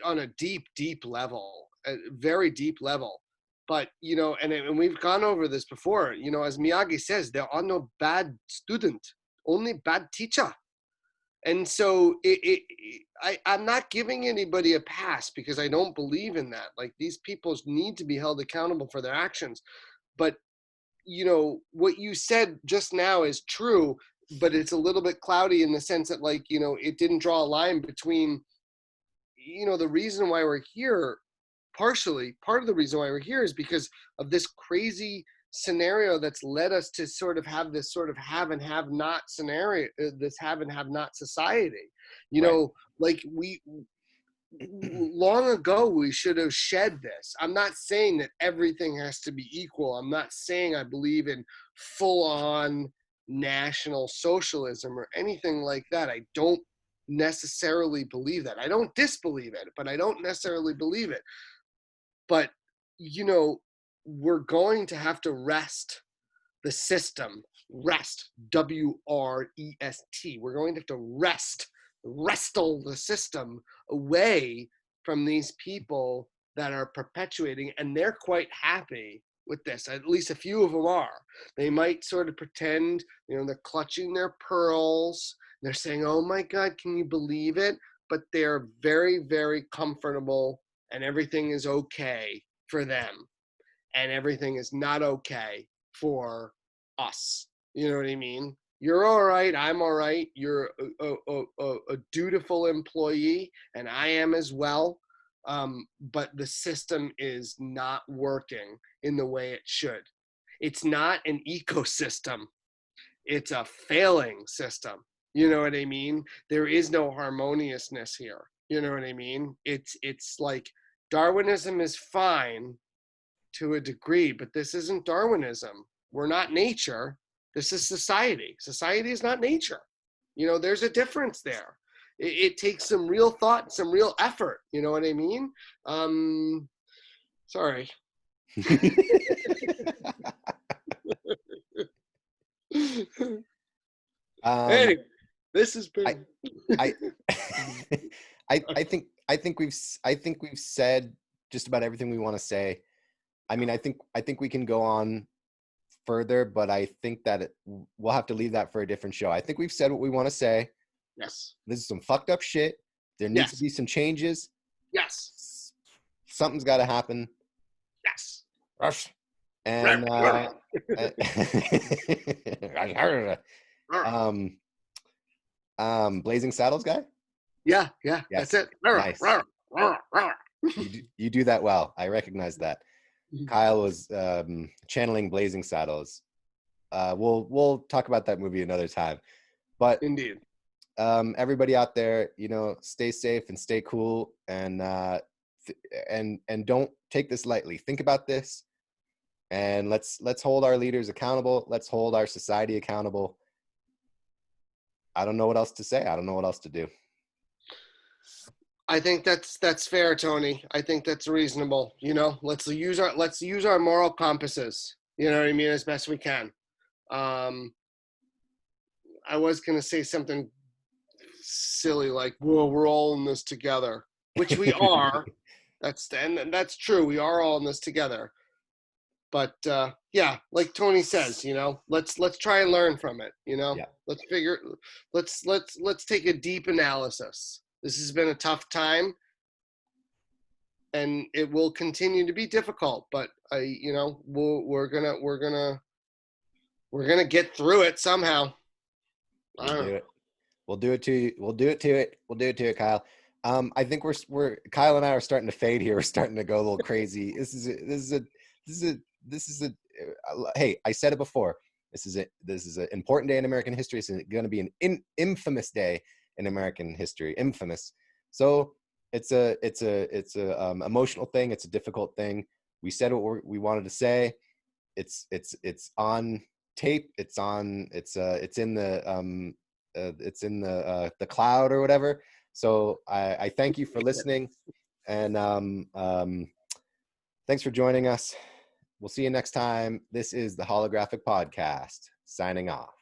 on a deep level, a very deep level. But and we've gone over this before, as Miyagi says, there are no bad student, only bad teacher. And so I'm not giving anybody a pass, because I don't believe in that. Like, these people need to be held accountable for their actions. But what you said just now is true, but it's a little bit cloudy in the sense that, like, it didn't draw a line between, the reason why we're here. Part of the reason why we're here is because of this crazy scenario that's led us to sort of have this sort of have and have not scenario, this have and have not society. Like, we long ago we should have shed this. I'm not saying that everything has to be equal. I'm not saying I believe in full on national socialism or anything like that. I don't necessarily believe that. I don't disbelieve it, but I don't necessarily believe it. But, we're going to have to wrest the system, WREST. We're going to have to wrestle the system away from these people that are perpetuating, and they're quite happy with this. At least a few of them are. They might sort of pretend, they're clutching their pearls. They're saying, oh my God, can you believe it? But they're very, very comfortable, and everything is okay for them. And everything is not okay for us. You know what I mean? You're all right. I'm all right. You're a dutiful employee, and I am as well. But the system is not working in the way it should. It's not an ecosystem. It's a failing system. You know what I mean? There is no harmoniousness here. You know what I mean? It's like Darwinism is fine to a degree, but this isn't Darwinism. We're not nature. This is society. Society is not nature. There's a difference there. It takes some real thought, some real effort. You know what I mean? Sorry. Hey, this has been. I think we've said just about everything we want to say. I mean, I think we can go on further, but I think that we'll have to leave that for a different show. I think we've said what we want to say. Yes. This is some fucked up shit. There needs to be some changes. Yes. Something's got to happen. Yes. And Blazing Saddles guy? Yeah, yes. That's it. Nice. You do that well. I recognize that. Kyle was channeling Blazing Saddles. We'll talk about that movie another time. But indeed, everybody out there, stay safe and stay cool, and don't take this lightly. Think about this, and let's hold our leaders accountable. Let's hold our society accountable. I don't know what else to say. I don't know what else to do. I think that's fair, Tony. I think that's reasonable. Let's use our moral compasses. You know what I mean, as best we can. I I was going to say something silly like, "Whoa, we're all in this together," which we are. And that's true. We are all in this together. But yeah, like Tony says, let's try and learn from it. Yeah. Let's take a deep analysis. This has been a tough time, and it will continue to be difficult. But we're gonna get through it somehow. We'll do it. We'll do it to you. We'll do it to it. We'll do it to you, Kyle. I think we're Kyle and I are starting to fade here. We're starting to go a little crazy. This is a hey, I said it before. This is an important day in American history. It's going to be an infamous day in American history. Infamous. So it's a emotional thing. It's a difficult thing. We said what we wanted to say. It's on tape. It's in the cloud or whatever. So I thank you for listening, and thanks for joining us. We'll see you next time. This is the Holographic Podcast, signing off.